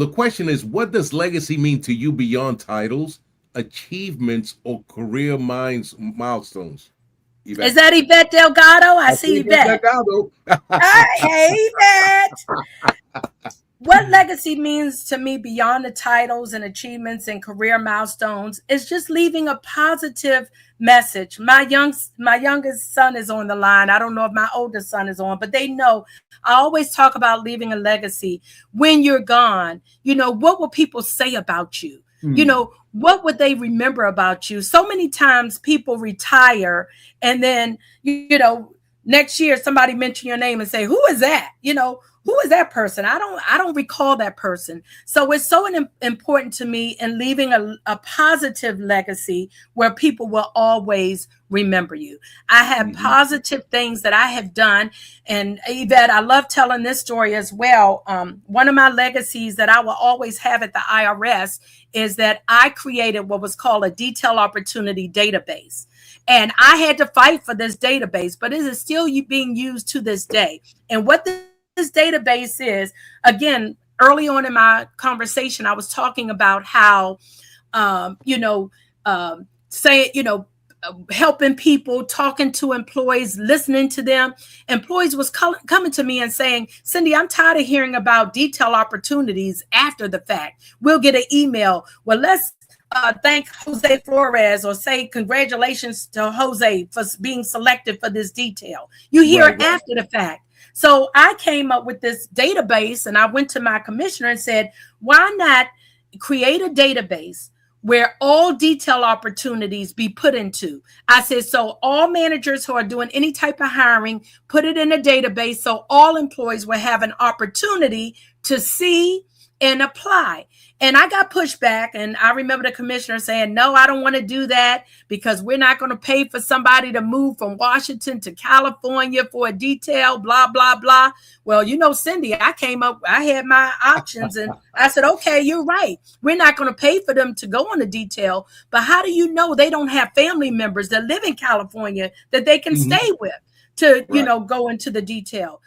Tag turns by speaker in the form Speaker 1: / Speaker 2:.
Speaker 1: the question is, what does legacy mean to you beyond titles, achievements, or career milestones?
Speaker 2: Is
Speaker 1: Yvette.
Speaker 2: that Yvette Delgado? I
Speaker 1: I see
Speaker 2: see
Speaker 1: Yvette
Speaker 2: Yvette.
Speaker 1: Delgado.
Speaker 2: Hey, Yvette. What legacy means to me beyond the titles and achievements and career milestones is just leaving a positive message. My youngest son is on the line. I don't know if my oldest son is on, but they know I always talk about leaving a legacy. When you're gone, what will people say about you? What would they remember about you? So many times people retire and then, next year somebody mention your name and say, who is that? Who is that person? I don't recall that person. So it's so important to me in leaving a positive legacy where people will always remember you. I have positive things that I have done. And Yvette, I love telling this story as well. One of my legacies that I will always have at the IRS is that I created what was called a Detail Opportunity Database. And I had to fight for this database, but it is still being used to this day. And what this database is, again, early on in my conversation, I was talking about how, say, helping people, talking to employees, listening to them. Employees was coming to me and saying, Cin-dee, I'm tired of hearing about detail opportunities after the fact. We'll get an email. Well, let's thank Jose Flores or say congratulations to Jose for being selected for this detail. You hear it after the fact. So I came up with this database and I went to my commissioner and said, why not create a database where all detail opportunities be put into? I said, so all managers who are doing any type of hiring, put it in a database so all employees will have an opportunity to see and apply. And I got pushback. And I remember the commissioner saying, no, I don't want to do that because we're not going to pay for somebody to move from Washington to California for a detail, blah, blah, blah. Well, Cin-dee, I came up, I had my options and I said, okay, you're right. We're not going to pay for them to go on a detail. But how do you know they don't have family members that live in California that they can stay with to, go into the detail?